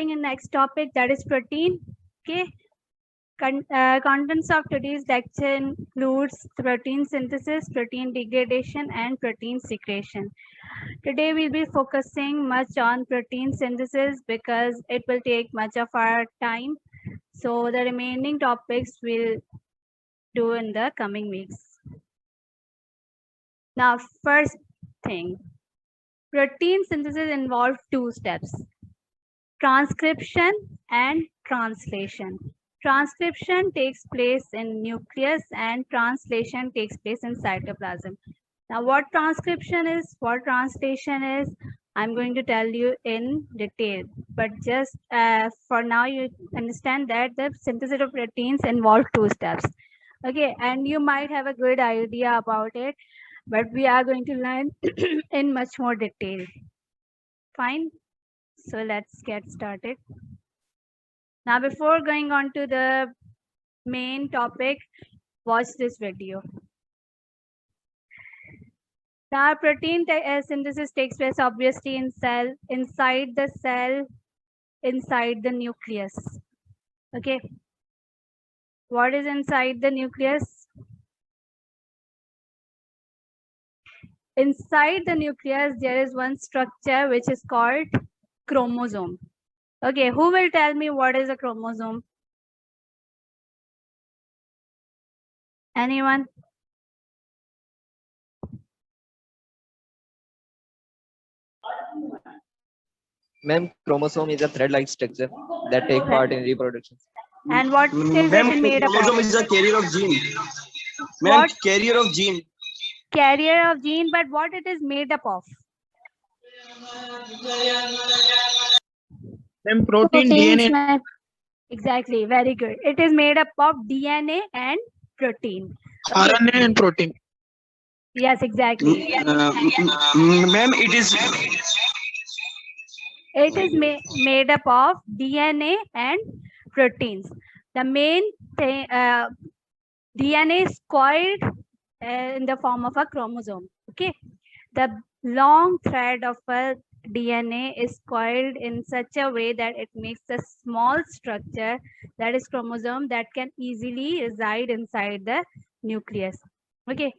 starting in next topic, that is protein. Okay. Contents of today's lecture includes protein synthesis, protein degradation, and protein secretion. Today we'll be focusing much on protein synthesis because it will take much of our time. So the remaining topics we'll do in the coming weeks. Now, first thing, protein synthesis involves two steps: transcription and translation. Transcription takes place in nucleus and translation takes place in cytoplasm. Now, what transcription is, what translation is, I'm going to tell you in detail. But just for now, you understand that the synthesis of proteins involve two steps. Okay, and you might have a good idea about it, but we are going to learn in much more detail. Fine. So let's get started. Now, before going on to the main topic, watch this video. Now, protein synthesis takes place obviously inside the cell, inside the nucleus. Okay. What is inside the nucleus? Inside the nucleus, there is one structure which is called chromosome. Okay, who will tell me what is a chromosome? Anyone? Ma'am, chromosome is a thread-like structure that take part in reproduction. And what is it made up of? Chromosome is a carrier of gene. What? Carrier of gene. Carrier of gene, but what it is made up of? Then protein, DNA. Exactly, very good. It is made up of DNA and protein. Okay. RNA and protein. Yes, exactly. Ma'am, it is made up of DNA and proteins. The main thing, DNA is coiled in the form of a chromosome. Okay, the long thread of a DNA is coiled in such a way that it makes a small structure, that is chromosome, that can easily reside inside the nucleus. Okay,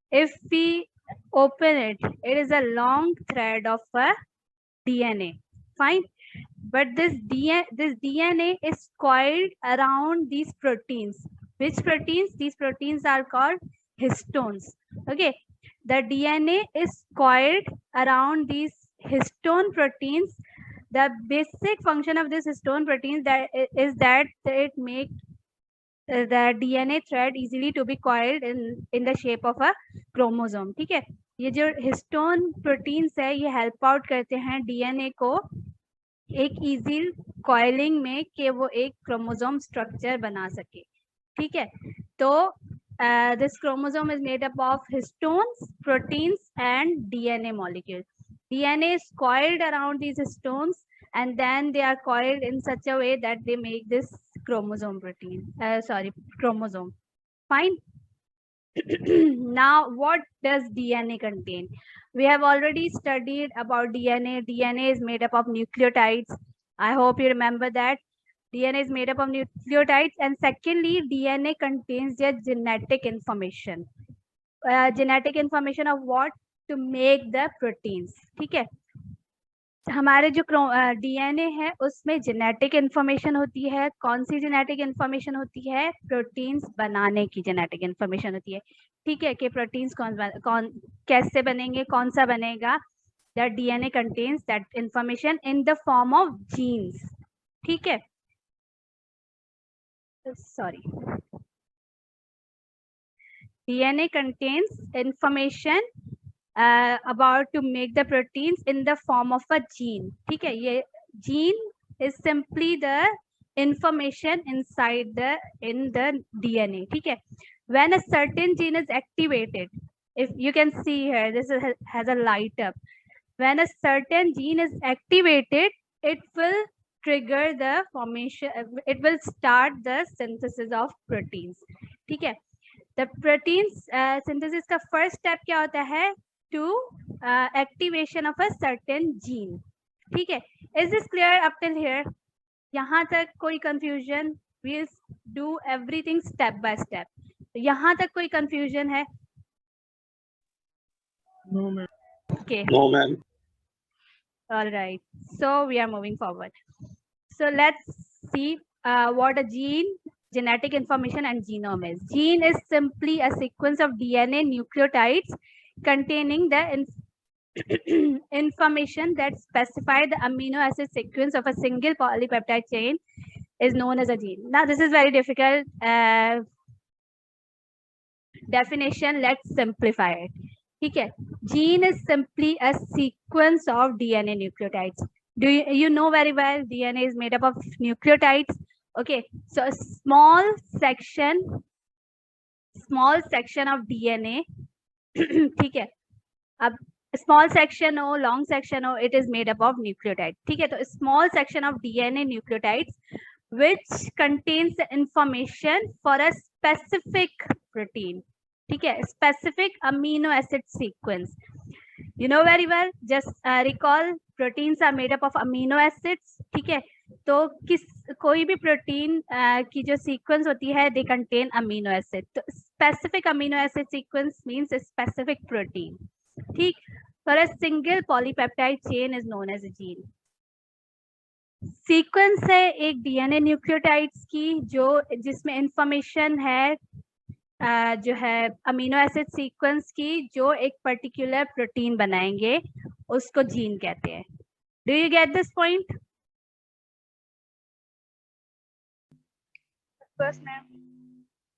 if we open it, it is a long thread of a DNA. Fine, but this DNA is coiled around these proteins. Which proteins? These proteins are called histones. Okay, the DNA is coiled around these histone proteins. The basic function of this histone proteins is that it makes the DNA thread easily to be coiled in the shape of a chromosome. ठीक है, ये जो histone proteins है, ये help out करते हैं DNA को एक easy coiling में कि वो एक chromosome structure बना सके. ठीक है, तो this chromosome is made up of histones, proteins, and DNA molecules. DNA is coiled around these histones, and then they are coiled in such a way that they make this chromosome chromosome. Fine. Now, what does DNA contain? We have already studied about DNA. DNA is made up of nucleotides. I hope you remember that. DNA is made up of nucleotides, and secondly, DNA contains their genetic information. Genetic information of what? To make the proteins. ठीक है, हमारे जो DNA है उसमें genetic information होती है. कौन सी genetic information होती है? प्रोटीन्स बनाने की जेनेटिक इंफॉर्मेशन होती है. ठीक है, कि प्रोटीन्स कौन कैसे बनेंगे, कौन सा बनेगा. The DNA contains that information in the form of genes. ठीक है, sorry. DNA contains information about to make the proteins in the form of a gene. ठीक है, ये gene is simply the information inside in the DNA. ठीक है, when a certain gene is activated, if you can see here, this has a light up. When a certain gene is activated, it will trigger the formation, it will start the synthesis of proteins. ठीक है, the proteins synthesis का first step क्या होता है? To activation of a certain gene. ठीक है, is this clear up till here? यहाँ तक कोई confusion? We'll do everything step by step. यहाँ तक कोई कंफ्यूजन है? No, ma'am. Okay. No, ma'am. All right. So we are moving forward. So let's see what a gene, genetic information, and genome is. Gene is simply a sequence of DNA nucleotides containing the information that specify the amino acid sequence of a single polypeptide chain is known as a gene. Now this is very difficult definition. Let's simplify it. Okay. Gene is simply a sequence of DNA nucleotides. Do you know very well DNA is made up of nucleotides? Okay, so a small section of DNA. ठीक है, अब small section हो, long section हो, it is made up of nucleotides. ठीक है, तो small section of DNA nucleotides which contains the information for a specific protein. ठीक है, specific amino acid sequence. You know very well, just recall proteins are made up of amino acids. ठीक है, तो कोई भी प्रोटीन की जो sequence होती है they contain amino acid. तो specific amino acid sequence means a specific protein. ठीक, for a single polypeptide chain is known as a gene. Sequence है एक डीएनए न्यूक्लियोटाइड्स की जो जिसमें इंफॉर्मेशन है जो है अमीनो एसिड सीक्वेंस की जो एक पर्टिकुलर प्रोटीन बनाएंगे उसको जीन कहते हैं. Do you get this point?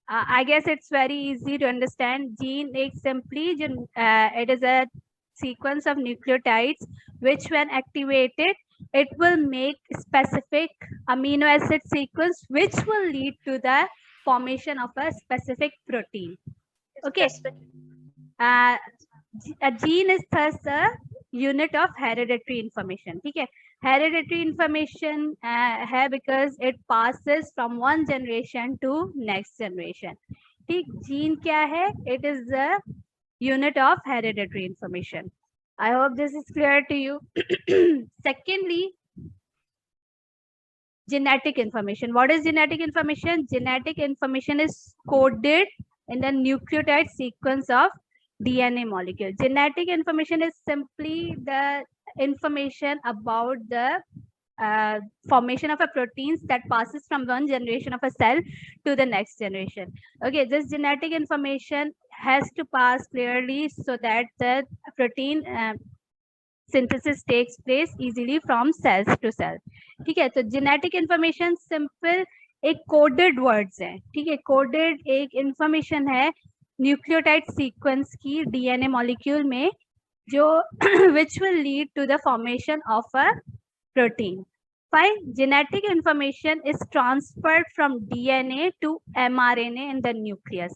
I guess it's very easy to understand. Gene is simply it is a sequence of nucleotides which when activated it will make specific amino acid sequence which will lead to the formation of a specific protein. Okay. A gene is thus a unit of hereditary information. ठीक है, hereditary information है because it passes from one generation to next generation. ठीक, gene क्या है? It is the unit of hereditary information. I hope this is clear to you. Secondly, genetic information. What is genetic information? Genetic information is coded in the nucleotide sequence of DNA molecule. Genetic information is simply the information about the formation of a proteins that passes from one generation of a cell to the next generation. Okay, this genetic information has to pass clearly so that the protein synthesis takes place easily from cells to cell. ठीक है, तो genetic information simple एक coded words है. ठीक है, coded एक information है nucleotide sequence की DNA molecule में जो which will lead to the formation of a protein. Fine. Genetic information is transferred from DNA to mRNA in the nucleus,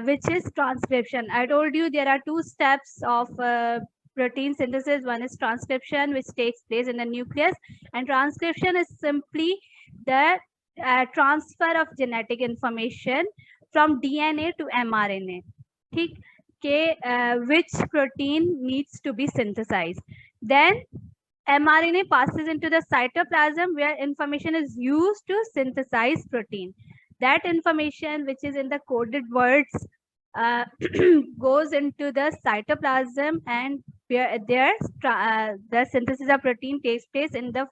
which is transcription. I told you there are two steps of protein synthesis. One is transcription, which takes place in the nucleus, and transcription is simply the transfer of genetic information from DNA to mRNA. ठीक, which protein needs to be synthesized. Then mRNA passes into the cytoplasm where information is used to synthesize protein. That information which is in the coded words goes into the cytoplasm and where the synthesis of protein takes place in the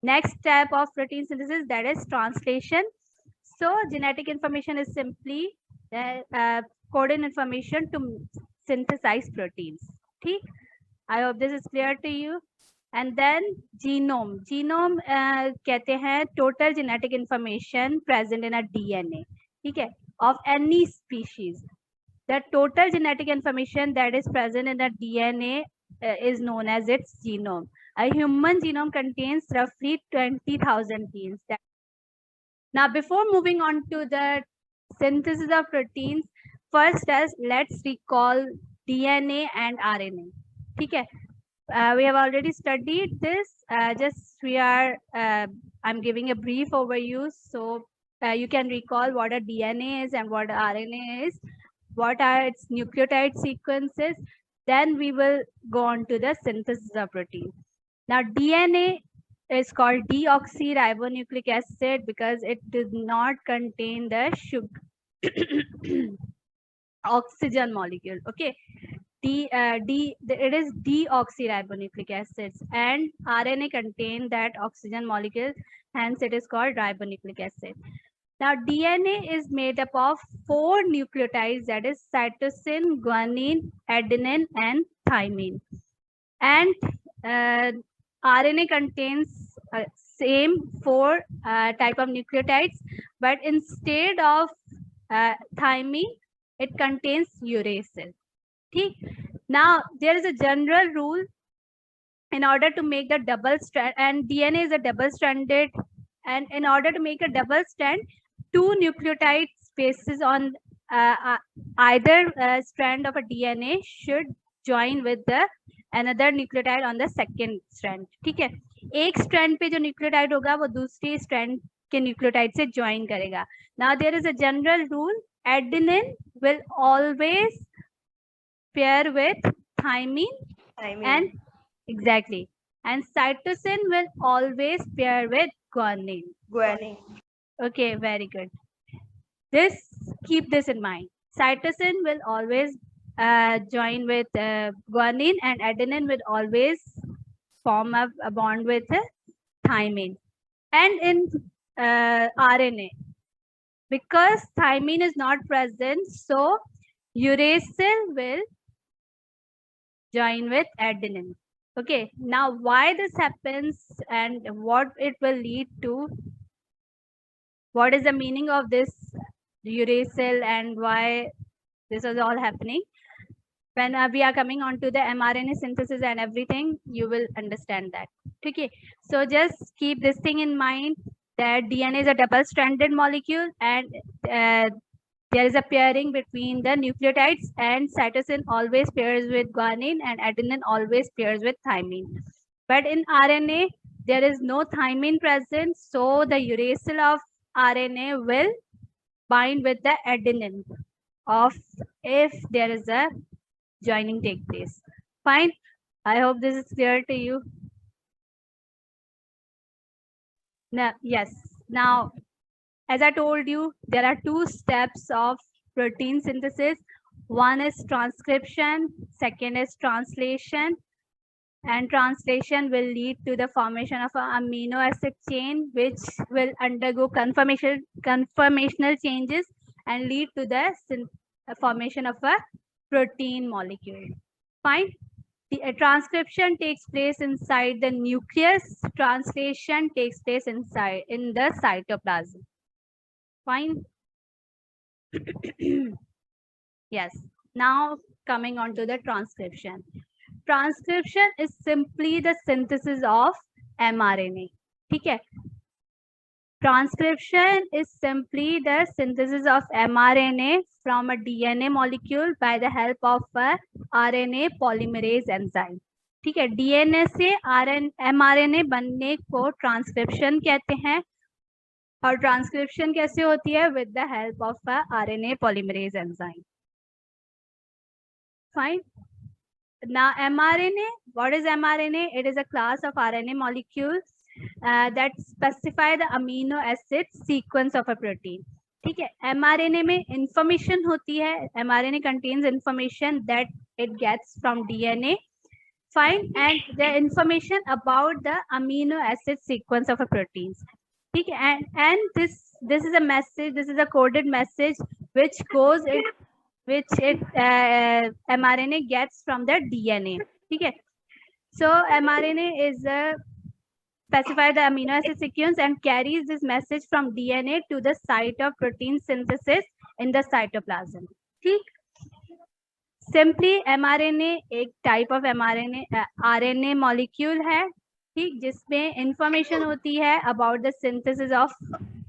next step of protein synthesis, that is translation. So genetic information is simply the coded information to synthesize proteins. ठीक, I hope this is clear to you. And then genome. Genome कहते हैं total genetic information present in a DNA. ठीक है, of any species. The total genetic information that is present in the DNA is known as its genome. A human genome contains roughly 20,000 genes. Now, before moving on to the synthesis of proteins, first let's recall DNA and RNA. ठीक है, we have already studied this. I'm giving a brief overview so you can recall what a DNA is and what RNA is, what are its nucleotide sequences. Then we will go on to the synthesis of protein. Now, DNA is called deoxyribonucleic acid because it does not contain the sugar oxygen molecule. Okay, it is deoxyribonucleic acids, and RNA contain that oxygen molecule, hence it is called ribonucleic acid. Now DNA is made up of 4 nucleotides, that is cytosine, guanine, adenine, and thymine. And RNA contains same 4 type of nucleotides, but instead of thymine, it contains uracil. Okay? Now there is a general rule in order to make the double strand, and DNA is a double stranded, and in order to make a double strand, 2 nucleotide spaces on either strand of a DNA should join with the another nucleotide on the second strand. ठीक है, एक strand पे जो nucleotide होगा वो दूसरी strand के nucleotide से join करेगा. Now there is a general rule: adenine will always pair with thymine, and exactly, and cytosine will always pair with guanine. Okay, very good. Keep this in mind. Cytosine will always join with guanine, and adenine will always form a bond with thymine. And in RNA, because thymine is not present, so uracil will join with adenine. Okay, now why this happens and what it will lead to, what is the meaning of this uracil and why this is all happening, when we are coming on to the mRNA synthesis and everything, you will understand that. Okay, so just keep this thing in mind, that DNA is a double stranded molecule, and there is a pairing between the nucleotides, and cytosine always pairs with guanine and adenine always pairs with thymine. But in RNA, there is no thymine present, so the uracil of RNA will bind with the adenine of if there is a joining take place. Fine. I hope this is clear to you. Now, yes. Now, as I told you, there are 2 steps of protein synthesis. One is transcription, second is translation. And translation will lead to the formation of an amino acid chain, which will undergo conformational changes and lead to the formation of a protein molecule. Fine. The transcription takes place inside the nucleus. Translation takes place in the cytoplasm. Fine. Yes. Now coming on to the transcription. Transcription is simply the synthesis of mRNA. Okay. Transcription is simply the synthesis of mRNA from a DNA molecule by the help of a RNA polymerase enzyme. ठीक है, DNA से mRNA बनने को transcription कहते हैं, और transcription कैसे होती है? with the help of a RNA polymerase enzyme. Fine. Now mRNA, what is mRNA? It is a class of RNA molecules that specify the amino acid sequence of a protein. ठीक है, mRNA में information होती है. mRNA contains information that it gets from DNA. Fine, and the information about the amino acid sequence of a proteins. ठीक है, and this is a message. This is a coded message which goes mRNA gets from the DNA. ठीक है, so mRNA is specify the amino acid sequence and carries this message from DNA to the site of protein synthesis in the cytoplasm. ठीक, simply mRNA एक type of RNA molecule है, ठीक, जिसमें information होती है about the synthesis of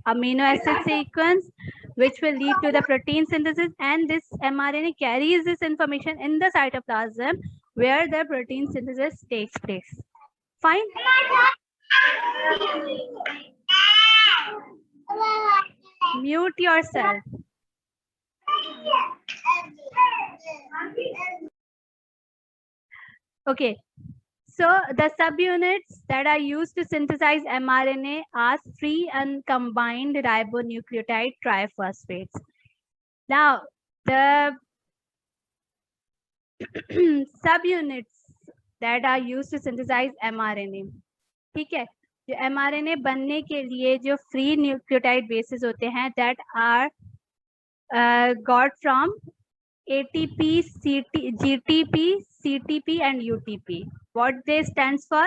amino acid sequence which will lead to the protein synthesis, and this mRNA carries this information in the cytoplasm where the protein synthesis takes place. Fine. Mute yourself. Okay, So the subunits that are used to synthesize mRNA are free uncombined ribonucleotide triphosphates. Now the subunits that are used to synthesize mRNA, ठीक है, जो mRNA बनने के लिए जो free nucleotide bases होते हैं that are got from ATP, GTP, CTP and UTP. What they stands for?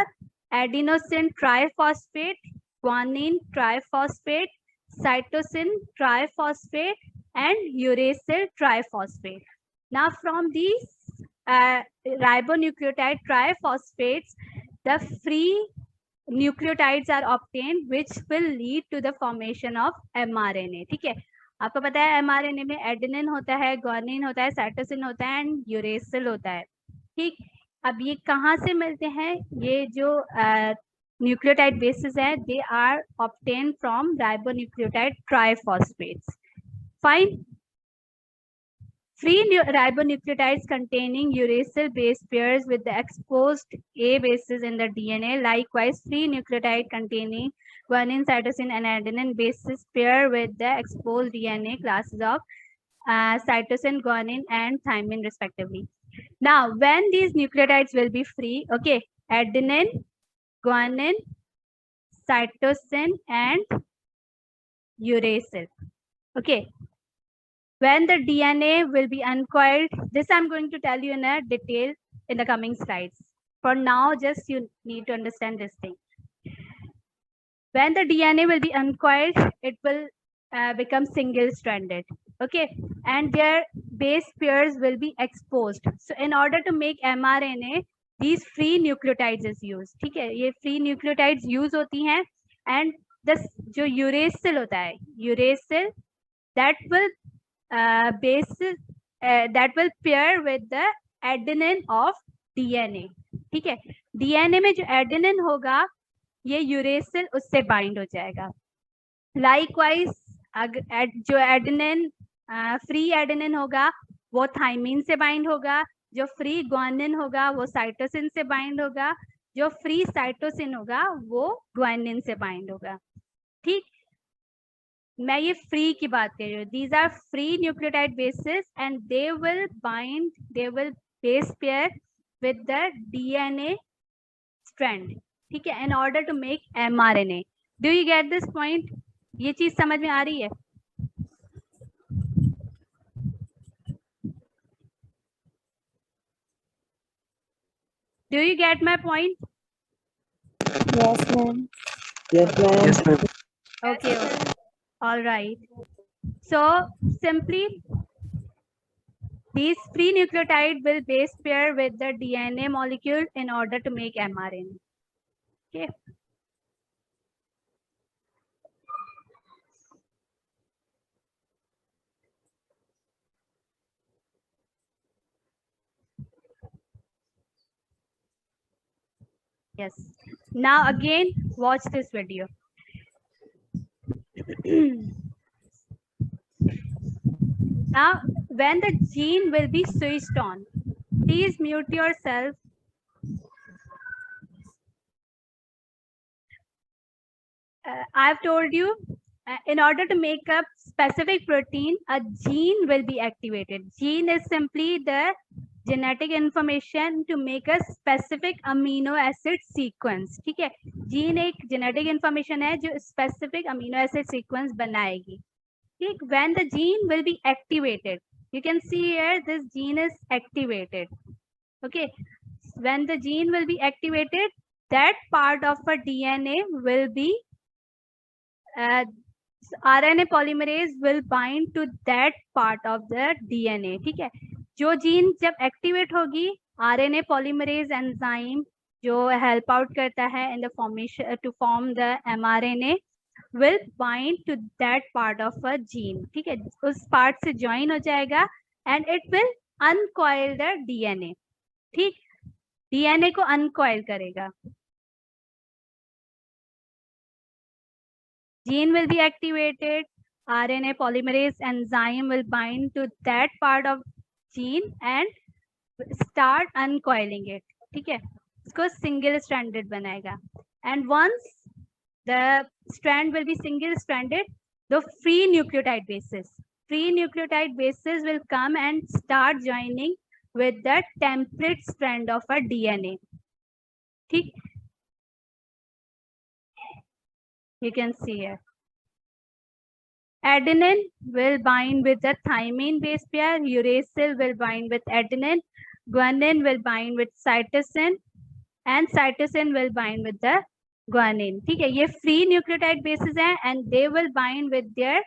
Adenosine triphosphate, guanine triphosphate, cytosine triphosphate and uracil triphosphate. Now from these ribonucleotide triphosphates, the free nucleotides are obtained which will lead to the formation of mRNA. ठीक है, आपको पता है mRNA में adenine होता है, guanine होता है, साइटोसिन होता है एंड यूरेसिल होता है. ठीक, अब ये कहाँ से मिलते हैं? ये जो न्यूक्लियोटाइड बेसिस है, they are obtain from ribonucleotide triphosphates. Fine. Free ribonucleotides containing uracil base pairs with the exposed A bases in the DNA. Likewise, free nucleotide containing guanine, cytosine, and adenine bases pair with the exposed DNA classes of cytosine, guanine, and thymine, respectively. Now, when these nucleotides will be free, okay, adenine, guanine, cytosine, and uracil. Okay. When the DNA will be uncoiled, this I'm going to tell you in a detail in the coming slides. For now, just you need to understand this thing. When the DNA will be uncoiled, it will become single-stranded, okay? And their base pairs will be exposed. So in order to make mRNA, these free nucleotides is used. ठीक है, ये free nucleotides use होती हैं, and this जो uracil होता है, uracil that will that will pair with the adenine of DNA. ठीक है, DNA में जो adenine होगा, ये uracil उससे bind हो जाएगा. Likewise, जो adenine free adenine होगा, वो thymine से bind होगा. जो free guanine होगा, वो cytosine से bind होगा. जो free cytosine होगा, वो guanine से bind होगा. ठीक, मैं ये फ्री की बात कर रही हूँ. These are free nucleotide bases and they will bind, they will base pair with the DNA strand. ठीक है, in order to make mRNA. Do you get this point? ये चीज समझ में आ रही है? Do you get my point? Yes, ma'am. Yes, ma'am. Yes, ma'am. Okay. All right. So simply, these free nucleotide will base pair with the DNA molecule in order to make mRNA. Okay. Yes. Now again, watch this video. Now, when the gene will be switched on, please mute yourself. I've told you, in order to make a specific protein, a gene will be activated. Gene is simply the genetic information to make a specific amino acid sequence. ठीक है, gene एक genetic information है जो specific amino acid sequence बनाएगी. ठीक, when the gene will be activated, you can see here this gene is activated. Okay, when the gene will be activated, that part of a DNA will be RNA polymerase will bind to that part of the DNA. ठीक है, जो gene जब activate होगी, RNA polymerase enzyme जो help out करता है in the formation to form the mRNA will bind to that part of a gene. ठीक है, उस part से join हो जाएगा and it will uncoil the DNA. ठीक, DNA को uncoil करेगा. Gene will be activated, RNA polymerase enzyme will bind to that part of gene and start uncoiling it. ठीक है, इसको सिंगल स्ट्रैंडेड बनाएगा. And once the strand will be single stranded, the free nucleotide bases will come and start joining with the template strand of a DNA. ठीक, you can see here. Adenine will bind with the thymine base pair, uracil will bind with adenine, guanine will bind with cytosine, and cytosine will bind with the guanine. ठीक है, ये free nucleotide bases हैं and they will bind with their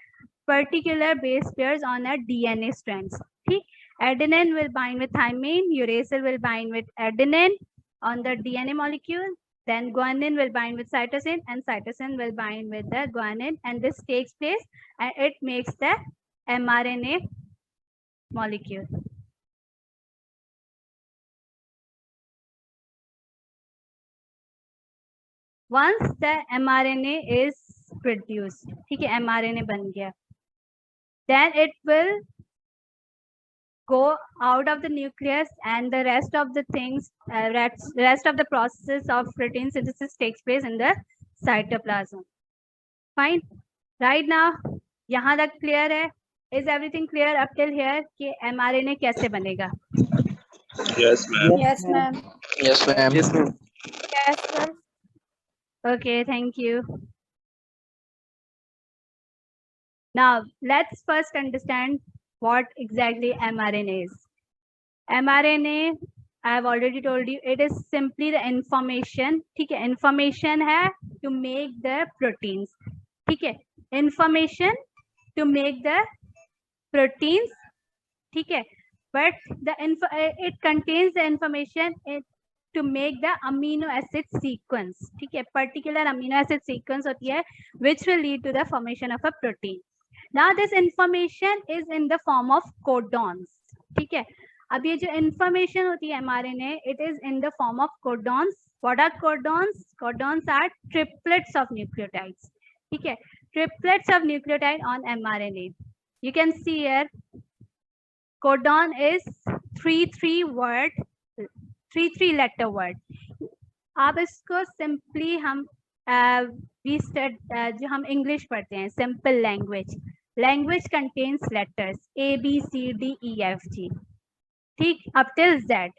particular base pairs on a DNA strands. ठीक, adenine will bind with thymine, uracil will bind with adenine on the DNA molecule, then guanine will bind with cytosine and cytosine will bind with the guanine, and this takes place and it makes the mRNA molecule. Once the mRNA is produced, ठीक है, mRNA बन गया, then it will go out of the nucleus and the rest of the things, rest of the process of protein synthesis takes place in the cytoplasm. Fine. Right now, यहाँ तक clear है? Is everything clear up till here कि mRNA कैसे बनेगा? Yes, ma'am. Yes, ma'am. Yes, ma'am. Yes, ma'am. Yes, ma'am. Okay, thank you. Now, let's first understand what exactly mRNA is. mRNA, I have already told you, it is simply the information. ठीक है, information है to make the proteins. ठीक है, information to make the proteins. ठीक है, but it contains the information to make the amino acid sequence. ठीक है, particular amino acid sequence होती है which will lead to the formation of a protein. Now this information is in the form of codons. ठीक है, अब ये जो information होती है mRNA, it is in the form of codons. What are codons? Codons are triplets of nucleotides. ठीक है, triplets of nucleotide on mRNA. You can see here, codon is 3 letter word. आप इसको simply हम जो हम English पढ़ते हैं, simple language contains letters A, B, C, D, E, F, G. ठीक, up till Z.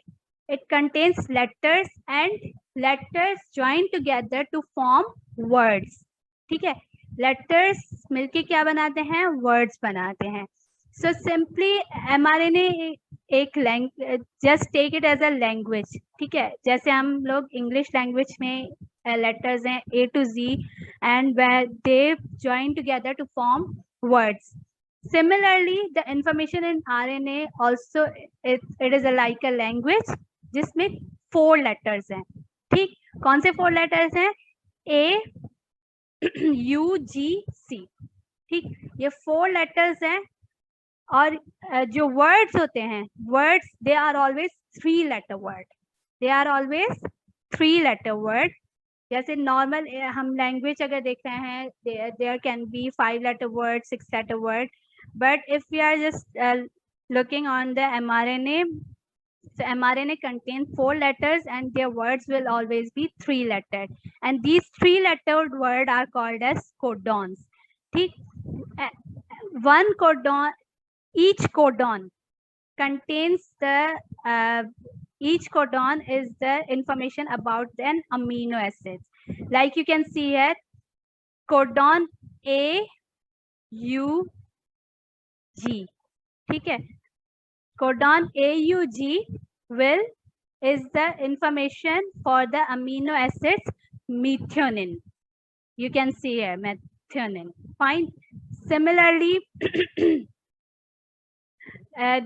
It contains letters and letters join together to form words. ठीक है, letters मिलके क्या बनाते हैं? Words बनाते हैं. So simply mRNA एक language, just take it as a language. ठीक है, जैसे हम लोग English language में letters हैं A to Z and where they join together to form words. Similarly, the information in RNA also it is like a language जिसमें 4 letters हैं. ठीक, कौन से 4 letters हैं? A, U, G, C. ठीक, ये 4 letters हैं और जो words होते हैं, words they are always 3 letter word. They are always 3 letter word. जैसे नॉर्मल हम लैंग्वेज अगर देख रहे हैं, there can be 5 letter word, 6 letter word, but if we are just looking on the mRNA, so mRNA contains 4 letters and their words will always be 3 lettered, and these 3 lettered words are called as codons. ठीक, one codon, each codon contains the each codon is the information about an amino acids. Like you can see here, codon A, U, G. ठीक है, codon AUG is the information for the amino acids methionine. You can see here methionine. Fine. Similarly,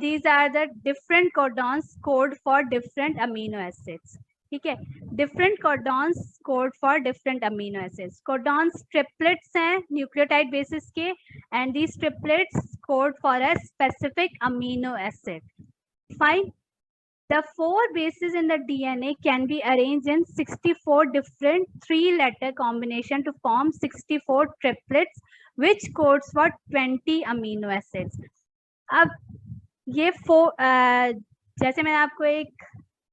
these are the different codons code for different amino acids. ठीक है, different codons code for different amino acids. Codons triplets हैं nucleotide bases के, and these triplets code for a specific amino acid. Fine. The 4 bases in the DNA can be arranged in 64 different 3-letter combination to form 64 triplets, which codes for 20 amino acids. अब ये जैसे मैंने आपको एक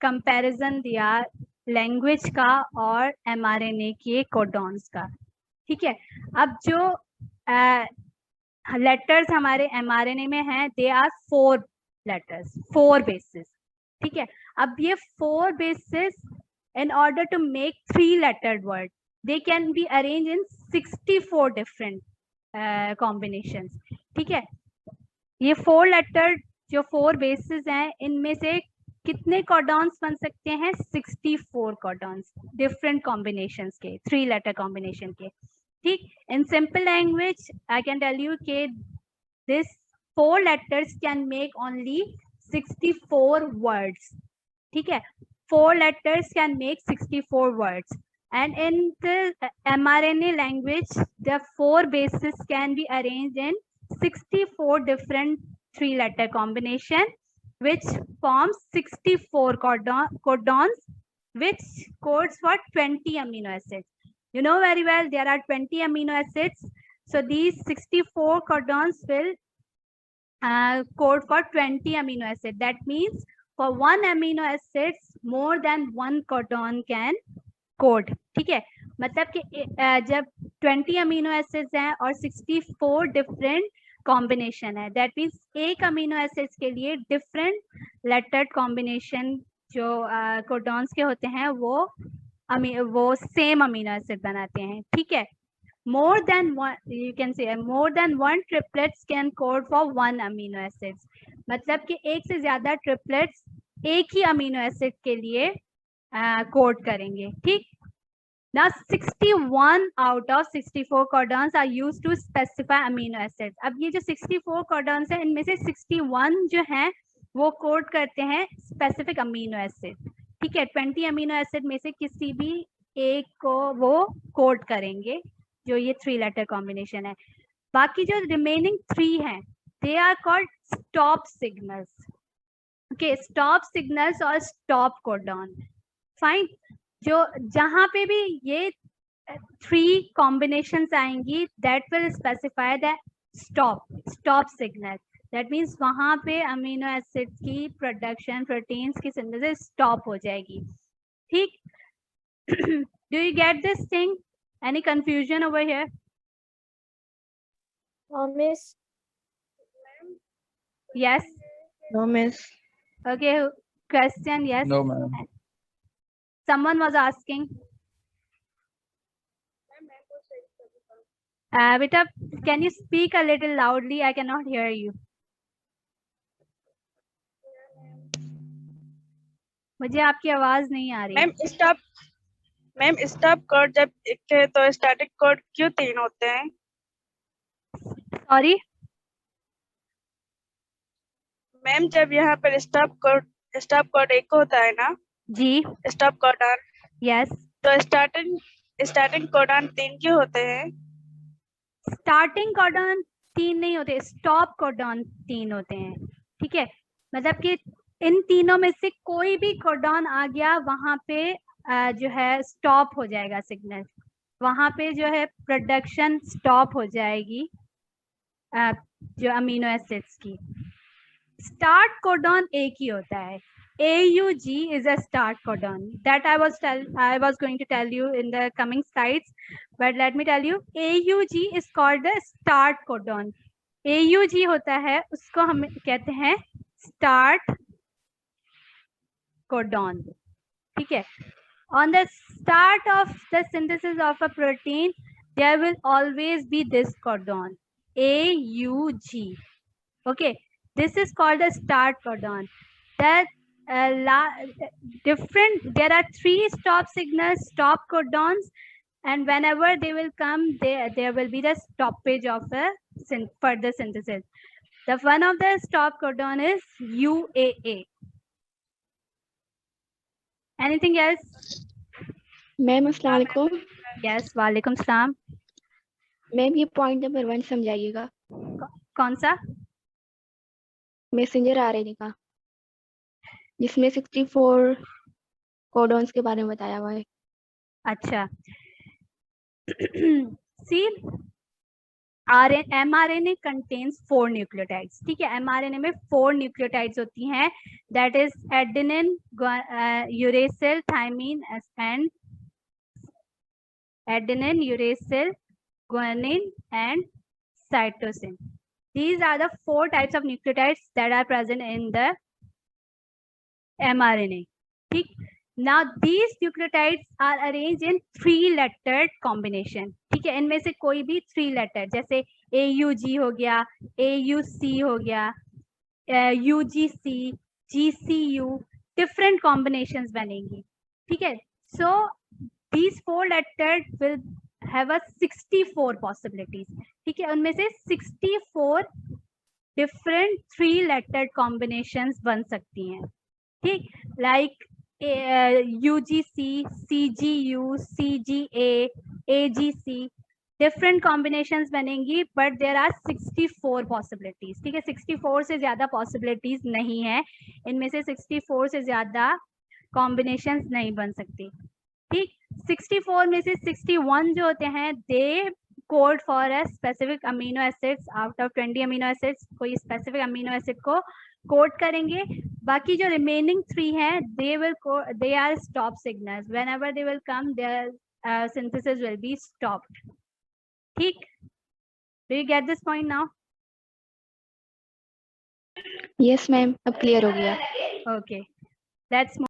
comparison दिया language का और mRNA के कोडॉन्स का। ठीक है, अब जो लेटर्स हमारे mRNA में हैं, दे आर 4 लेटर्स, 4 बेसिस। ठीक है, अब ये 4 basis in order to make 3 lettered word, they can be arranged in 64 different combinations। ठीक है, ये 4 lettered जो 4 बेसिस हैं, इनमें से कितने कोडॉन्स बन सकते हैं? 64 कोडॉन्स, डिफरेंट कॉम्बिनेशंस के, 3 लेटर कॉम्बिनेशन के। ठीक, in simple language I can tell you के this 4 letters can make only 64 words। ठीक है, 4 letters can make 64 words, and in the mRNA language the 4 bases can be arranged in 64 different 3 letter combination, which forms 64 codons, which codes for 20 amino acids. You know very well there are 20 amino acids, so these 64 codons will code for 20 amino acid. That means for one amino acids more than one codon can code। ठीक है, मतलब कि जब 20 amino acids हैं और 64 different combination है, that means एक amino acids के लिए डिफरेंट लेटर्ड कॉम्बिनेशन जो कोडॉन्स के होते हैं वो सेम अमीनो एसिड बनाते हैं। ठीक है, more than one, you can say more than one triplets can code for one amino acids, मतलब कि एक से ज्यादा ट्रिपलेट्स एक ही अमीनो एसिड के लिए कोड करेंगे। ठीक, now 61 out of 64 codons are used to specify amino acids। अब ये जो 64 codons है, इनमें से 61 जो हैं वो कोड करते हैं स्पेसिफिक अमीनो एसिड। ठीक है, 20 अमीनो एसिड में से किसी भी एक को वो कोड करेंगे, जो ये 3 लेटर कॉम्बिनेशन है। बाकी जो रिमेनिंग 3 हैं, they are called stop signals. Okay, stop signals और स्टॉप कोडॉन। फाइन, जो जहां पे भी ये 3 कॉम्बिनेशंस आएंगी, that will specify the stop signal. That means वहां पे अमीनो एसिड की प्रोडक्शन, प्रोटीन्स की सिंथेसिस स्टॉप हो जाएगी। ठीक, do you get this thing? Any confusion over here? Miss. Yes. No, miss. Okay. Question? Yes. No, ma'am. Someone was asking. Beta, can you speak a little loudly? I cannot hear you. मुझे आपकी आवाज नहीं आ रही। Ma'am stop code जब एक है तो static code क्यों 3 होते हैं? सॉरी मैम, जब यहाँ पर स्टॉप कोड एक होता है ना जी, स्टॉप कोडॉन, यस, तो स्टार्टिंग कोडॉन 3 क्यों होते हैं? स्टार्टिंग कोडॉन 3 नहीं होते, स्टॉप कोडॉन 3 होते हैं। ठीक है, मतलब कि इन तीनों में से कोई भी कोडॉन आ गया, वहां पे जो है स्टॉप हो जाएगा सिग्नल, वहां पे जो है प्रोडक्शन स्टॉप हो जाएगी जो अमीनो एसिड्स की। स्टार्ट कोडॉन एक ही होता है, AUG is a start codon that I was going to tell you in the coming slides, but let me tell you AUG is called the start codon। AUG होता है, उसको हम कहते हैं start codon। ठीक है, on the start of the synthesis of a protein there will always be this codon AUG। okay, this is called a start codon। that there are 3 stop signals, stop codons, and whenever they will come, there will be the stoppage of the further synthesis। the one of the stop codon is UAA। anything else? Ma'am अस्सलाम वालेकुम। Yes, वालेकुम सलाम। Ma'am ये point number 1 समझाइएगा। कौन सा? Messenger RNA का, जिसमें 64 कोडॉन्स के बारे में बताया हुआ है। अच्छा, सी mRNA contains 4 nucleotides. ठीक है, mRNA में 4 nucleotides होती हैं, that is adenine, uracil, thymine and adenine, uracil, guanine and cytosine. These are the 4 types of nucleotides that are present in the mRNA. ठीक, now these nucleotides are arranged in 3-lettered combination. ठीक है, इनमें से कोई भी 3 letter, जैसे AUG हो गया, AUC हो गया, UGC, GCU, different combinations बनेंगी. ठीक है, so these 4 letters will have a 64 possibilities. ठीक है, उनमें से 64 different 3-lettered combinations बन सकती हैं. ठीक, like UGC, CGU, CGA, AGC, different combinations बनेंगी, but there are 64 possibilities. ठीक है, 64 से ज्यादा possibilities नहीं है, इनमें से 64 से ज्यादा combinations नहीं बन सकती. ठीक, 64 में से 61 जो होते हैं, they code for a specific amino acids. out of 20 amino acids कोई specific amino acid को कोड करेंगे. बाकी जो रिमेनिंग 3 हैं, they are stop signals. Whenever they will come, their synthesis will be stopped. ठीक, do you get this point now? Yes, ma'am. अब clear हो गया. Okay, let's move.